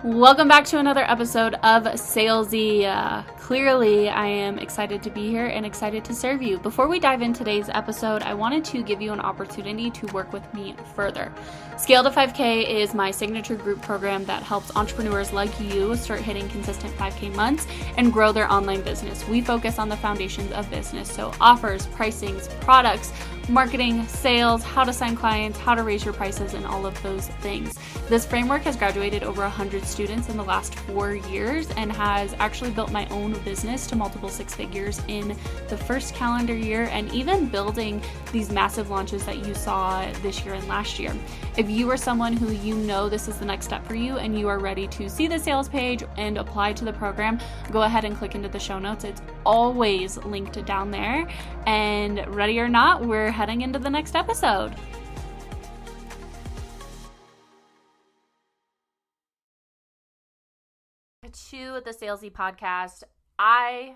Welcome back to another episode of Salesy. Clearly, I am excited to be here and excited to serve you. Before we dive into today's episode, I wanted to give you an opportunity to work with me further. Scale to 5K is my signature group program that helps entrepreneurs like you start hitting consistent 5K months and grow their online business. We focus on the foundations of business, so offers, pricings, products, marketing, sales, how to sign clients, how to raise your prices, and all of those things. This framework has graduated over 100 students in the last 4 years and has actually built my own business to multiple six figures in the first calendar year, and even building these massive launches that you saw this year and last year. If you are someone who you know this is the next step for you and you are ready to see the sales page and apply to the program, go ahead and click into the show notes. It's always linked down there. And ready or not, we're heading into the next episode. To the Salesy podcast. I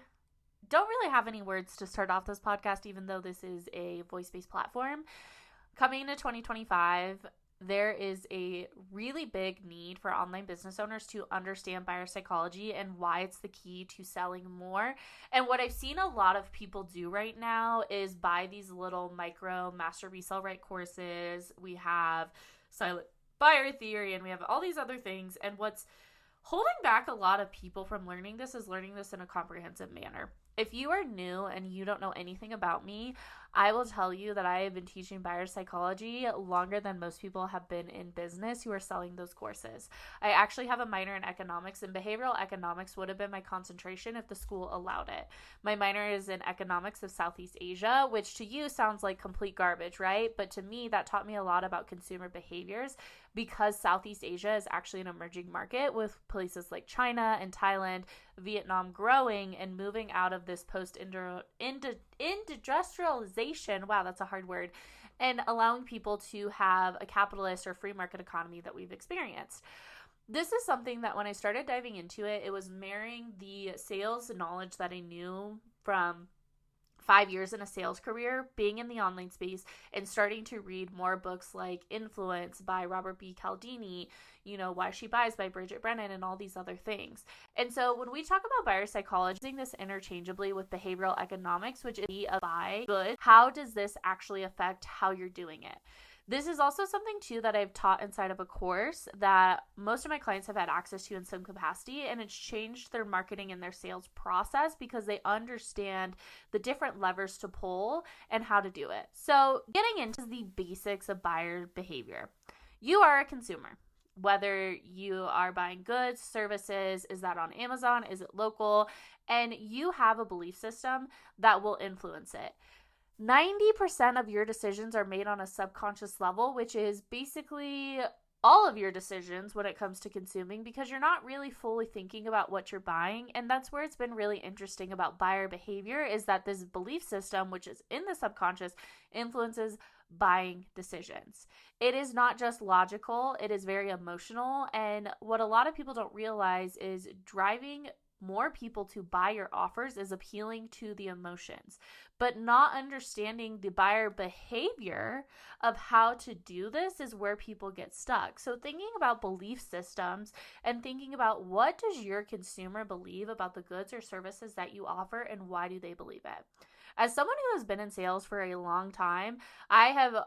don't really have any words to start off this podcast, even though this is a voice-based platform. Coming into 2025, there is a really big need for online business owners to understand buyer psychology and why it's the key to selling more. And what I've seen a lot of people do right now is buy these little micro master resell right courses. We have silent buyer theory and we have all these other things. And what's holding back a lot of people from learning this is learning this in a comprehensive manner. If you are new and you don't know anything about me, I will tell you that I have been teaching buyer psychology longer than most people have been in business who are selling those courses. I actually have a minor in economics, and behavioral economics would have been my concentration if the school allowed it. My minor is in economics of Southeast Asia, which to you sounds like complete garbage, right? But to me, that taught me a lot about consumer behaviors, because Southeast Asia is actually an emerging market with places like China and Thailand, Vietnam growing and moving out of this post-industrialization, wow, that's a hard word, and allowing people to have a capitalist or free market economy that we've experienced. This is something that when I started diving into it, it was marrying the sales knowledge that I knew from 5 years in a sales career, being in the online space, and starting to read more books like Influence by Robert B. Cialdini, Why She Buys by Bridget Brennan, and all these other things. And so when we talk about buyer psychology, using this interchangeably with behavioral economics, which is a buy good, how does this actually affect how you're doing it? This is also something, too, that I've taught inside of a course that most of my clients have had access to in some capacity, and it's changed their marketing and their sales process because they understand the different levers to pull and how to do it. So getting into the basics of buyer behavior. You are a consumer. Whether you are buying goods, services, is that on Amazon, is it local, and you have a belief system that will influence it. 90% of your decisions are made on a subconscious level, which is basically all of your decisions when it comes to consuming, because you're not really fully thinking about what you're buying. And that's where it's been really interesting about buyer behavior, is that this belief system, which is in the subconscious, influences buying decisions. It is not just logical, it is very emotional. And what a lot of people don't realize is driving more people to buy your offers is appealing to the emotions, but not understanding the buyer behavior of how to do this is where people get stuck. So thinking about belief systems and thinking about, what does your consumer believe about the goods or services that you offer, and why do they believe it? As someone who has been in sales for a long time, I have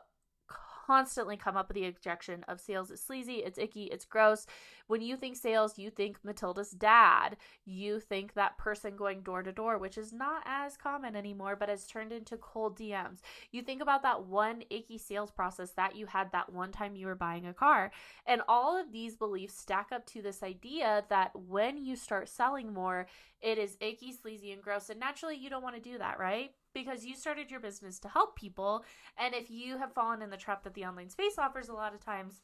constantly come up with the objection of sales is sleazy, it's icky, it's gross. When you think sales, you think Matilda's dad. You think that person going door to door, which is not as common anymore, but has turned into cold DMs. You think about that one icky sales process that you had that one time you were buying a car. And all of these beliefs stack up to this idea that when you start selling more, it is icky, sleazy, and gross. And naturally, you don't want to do that, right? Because you started your business to help people. And if you have fallen in the trap that the online space offers, a lot of times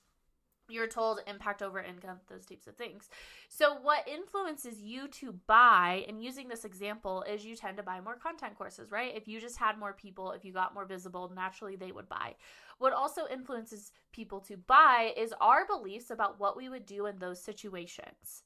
you're told impact over income, those types of things. So what influences you to buy, and using this example, is you tend to buy more content courses, right? If you just had more people, if you got more visible, naturally they would buy. What also influences people to buy is our beliefs about what we would do in those situations.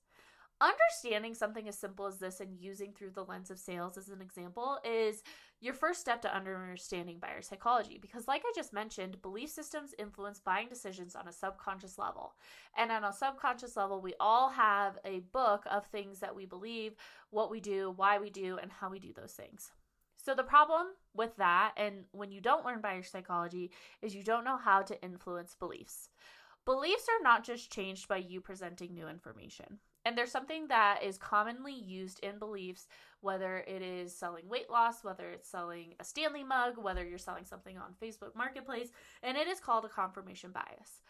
understanding something as simple as this and using through the lens of sales as an example is your first step to understanding buyer psychology. Because like I just mentioned, belief systems influence buying decisions on a subconscious level. And on a subconscious level, we all have a book of things that we believe, what we do, why we do, and how we do those things. So the problem with that, and when you don't learn buyer psychology, is you don't know how to influence beliefs. Beliefs are not just changed by you presenting new information. And there's something that is commonly used in beliefs, whether it is selling weight loss, whether it's selling a Stanley mug, whether you're selling something on Facebook Marketplace, and it is called a confirmation bias.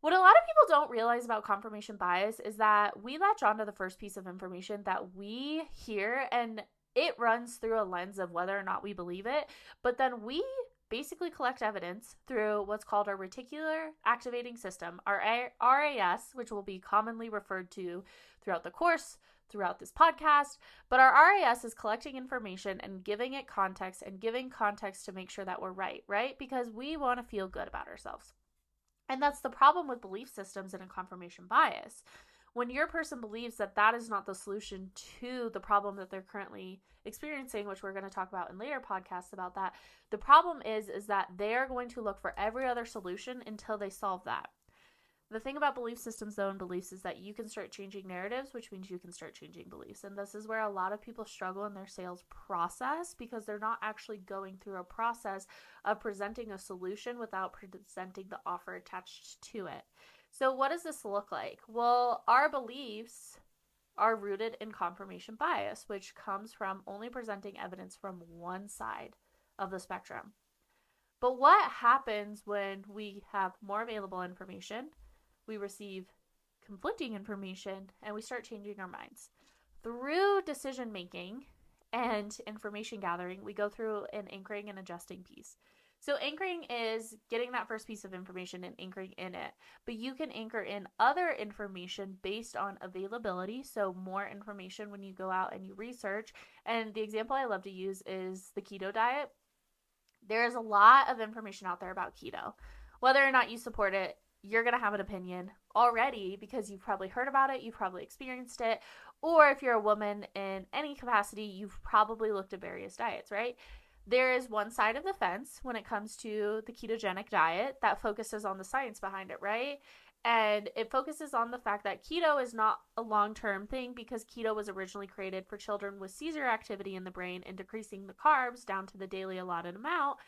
What a lot of people don't realize about confirmation bias is that we latch onto the first piece of information that we hear, and it runs through a lens of whether or not we believe it, but then we basically collect evidence through what's called our reticular activating system, our RAS, which will be commonly referred to throughout the course, throughout this podcast. But our RAS is collecting information and giving it context, and giving context to make sure that we're right? Because we want to feel good about ourselves. And that's the problem with belief systems and a confirmation bias. When your person believes that that is not the solution to the problem that they're currently experiencing, which we're going to talk about in later podcasts about that, the problem is that they're going to look for every other solution until they solve that. The thing about belief systems, though, and beliefs is that you can start changing narratives, which means you can start changing beliefs. And this is where a lot of people struggle in their sales process, because they're not actually going through a process of presenting a solution without presenting the offer attached to it. So what does this look like? Well, our beliefs are rooted in confirmation bias, which comes from only presenting evidence from one side of the spectrum. But what happens when we have more available information, we receive conflicting information, and we start changing our minds? Through decision making and information gathering, we go through an anchoring and adjusting piece. So anchoring is getting that first piece of information and anchoring in it. But you can anchor in other information based on availability. So more information when you go out and you research. And the example I love to use is the keto diet. There is a lot of information out there about keto. Whether or not you support it, you're going to have an opinion already because you've probably heard about it, you've probably experienced it, or if you're a woman in any capacity, you've probably looked at various diets, right? There is one side of the fence when it comes to the ketogenic diet that focuses on the science behind it, right? And it focuses on the fact that keto is not a long-term thing, because keto was originally created for children with seizure activity in the brain, and decreasing the carbs down to the daily allotted amount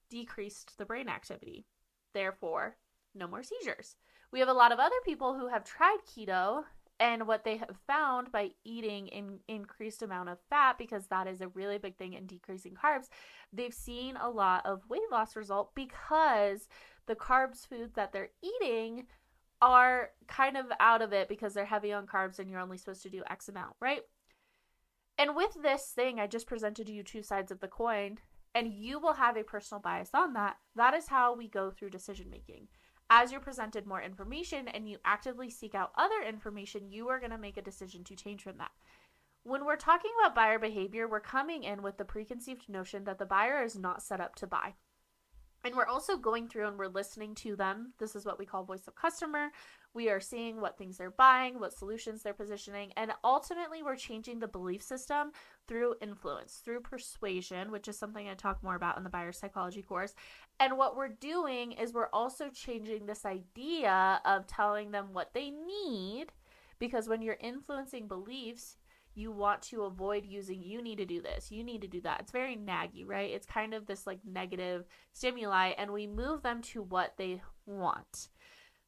decreased the brain activity. Therefore, no more seizures. We have a lot of other people who have tried keto, and what they have found by eating an increased amount of fat, because that is a really big thing in decreasing carbs, they've seen a lot of weight loss result, because the carbs foods that they're eating are kind of out of it because they're heavy on carbs and you're only supposed to do X amount, right? And with this thing, I just presented you two sides of the coin, and you will have a personal bias on that. That is how we go through decision making. As you're presented more information and you actively seek out other information, you are going to make a decision to change from that. When we're talking about buyer behavior, we're coming in with the preconceived notion that the buyer is not set up to buy. And we're also going through and we're listening to them. This is what we call voice of customer. We are seeing what things they're buying, what solutions they're positioning, and ultimately we're changing the belief system through influence, through persuasion, which is something I talk more about in the buyer psychology course. And what we're doing is we're also changing this idea of telling them what they need, because when you're influencing beliefs, you want to avoid using, you need to do this, you need to do that. It's very naggy, right? It's kind of this like negative stimuli, and we move them to what they want.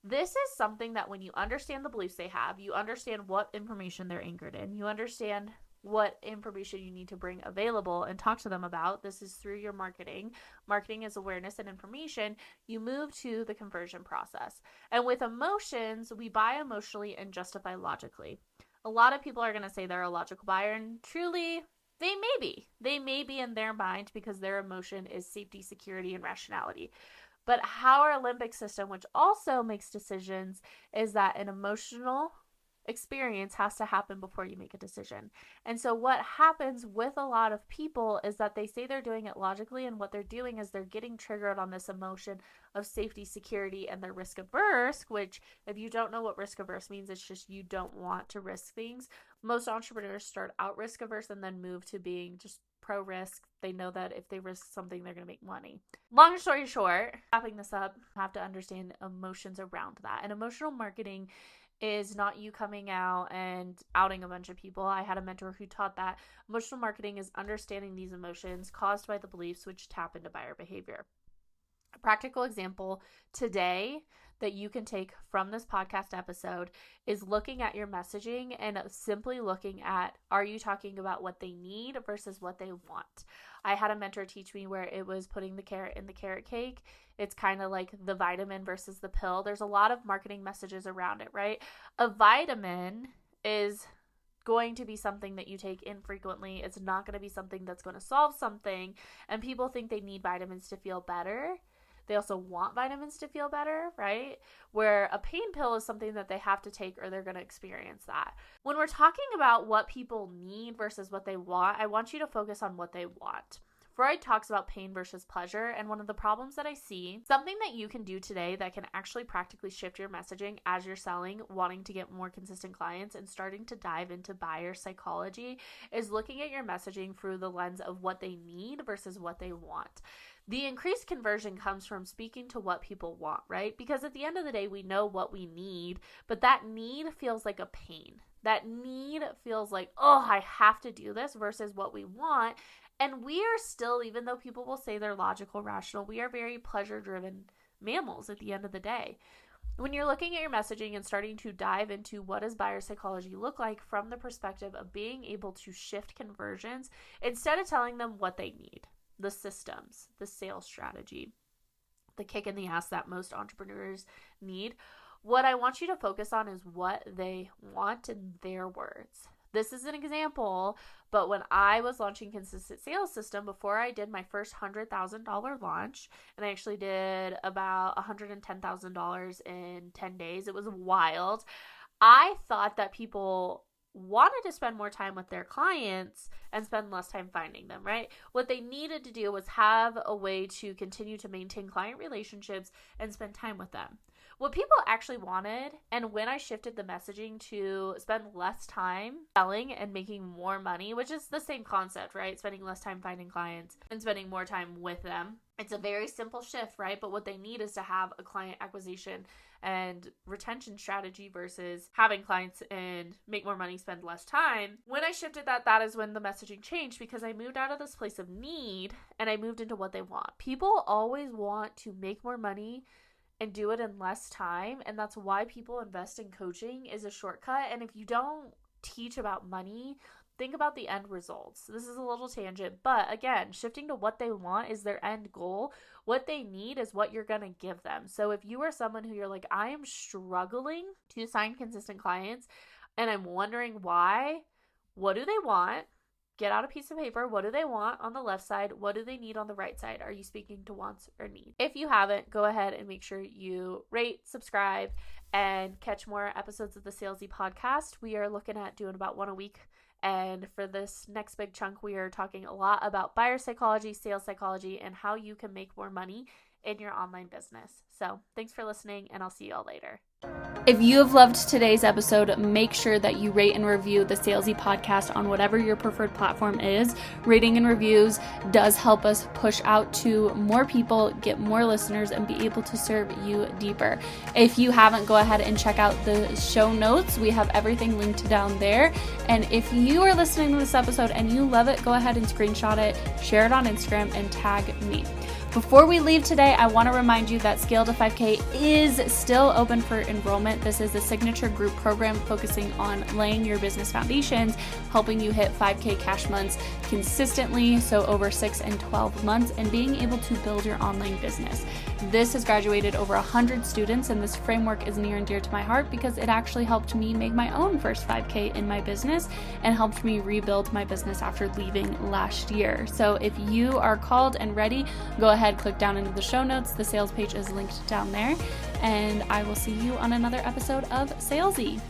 This is something that when you understand the beliefs they have, you understand what information they're anchored in, you understand what information you need to bring available and talk to them about. This is through your marketing. Marketing is awareness and information. You move to the conversion process. And with emotions, we buy emotionally and justify logically. A lot of people are going to say they're a logical buyer, and truly, they may be. They may be in their mind because their emotion is safety, security, and rationality. But how our limbic system, which also makes decisions, is that an emotional experience has to happen before you make a decision. And so what happens with a lot of people is that they say they're doing it logically, and what they're doing is they're getting triggered on this emotion of safety, security, and they're risk averse, which if you don't know what risk averse means, it's just you don't want to risk things. Most entrepreneurs start out risk averse and then move to being just pro risk. They know that if they risk something, they're going to make money. Long story short, wrapping this up, you have to understand emotions around that. And emotional marketing is not you coming out and outing a bunch of people. I had a mentor who taught that emotional marketing is understanding these emotions caused by the beliefs which tap into buyer behavior. A practical example today that you can take from this podcast episode is looking at your messaging and simply looking at, are you talking about what they need versus what they want? I had a mentor teach me where it was putting the carrot in the carrot cake. It's kind of like the vitamin versus the pill. There's a lot of marketing messages around it, right? A vitamin is going to be something that you take infrequently. It's not going to be something that's going to solve something. And people think they need vitamins to feel better. They also want vitamins to feel better, right? Where a pain pill is something that they have to take or they're going to experience that. When we're talking about what people need versus what they want, I want you to focus on what they want. Freud talks about pain versus pleasure, and one of the problems that I see, something that you can do today that can actually practically shift your messaging as you're selling, wanting to get more consistent clients, and starting to dive into buyer psychology, is looking at your messaging through the lens of what they need versus what they want. The increased conversion comes from speaking to what people want, right? Because at the end of the day, we know what we need, but that need feels like a pain. That need feels like, oh, I have to do this versus what we want. And we are still, even though people will say they're logical, rational, we are very pleasure-driven mammals at the end of the day. When you're looking at your messaging and starting to dive into what does buyer psychology look like from the perspective of being able to shift conversions, instead of telling them what they need, the systems, the sales strategy, the kick in the ass that most entrepreneurs need, what I want you to focus on is what they want in their words. This is an example, but when I was launching Consistent Sales System, before I did my first $100,000 launch, and I actually did about $110,000 in 10 days, it was wild. I thought that people wanted to spend more time with their clients and spend less time finding them, right? What they needed to do was have a way to continue to maintain client relationships and spend time with them. What people actually wanted, and when I shifted the messaging to spend less time selling and making more money, which is the same concept, right? Spending less time finding clients and spending more time with them. It's a very simple shift, right? But what they need is to have a client acquisition and retention strategy versus having clients and make more money, spend less time. When I shifted that is when the messaging changed, because I moved out of this place of need and I moved into what they want. People always want to make more money and do it in less time, and that's why people invest in coaching is a shortcut. And if you don't teach about money, think about the end results. This is a little tangent, but again, shifting to what they want is their end goal. What they need is what you're going to give them. So if you are someone who you're like, I am struggling to sign consistent clients and I'm wondering why, what do they want? Get out a piece of paper. What do they want on the left side? What do they need on the right side? Are you speaking to wants or needs? If you haven't, go ahead and make sure you rate, subscribe, and catch more episodes of the Salesy podcast. We are looking at doing about one a week. And for this next big chunk, we are talking a lot about buyer psychology, sales psychology, and how you can make more money in your online business. So thanks for listening, and I'll see you all later. If you have loved today's episode, make sure that you rate and review the Salesy podcast on whatever your preferred platform is. Rating and reviews does help us push out to more people, get more listeners, and be able to serve you deeper. If you haven't, go ahead and check out the show notes. We have everything linked down there. And if you are listening to this episode and you love it, go ahead and screenshot it, share it on Instagram, and tag me. Before we leave today, I want to remind you that Scale to 5K is still open for enrollment. This is a signature group program focusing on laying your business foundations, helping you hit 5K cash months consistently, so over 6 and 12 months, and being able to build your online business. This has graduated over 100 students, and this framework is near and dear to my heart because it actually helped me make my own first 5K in my business and helped me rebuild my business after leaving last year. So if you are called and ready, go ahead, click down into the show notes. The sales page is linked down there, and I will see you on another episode of Salesy.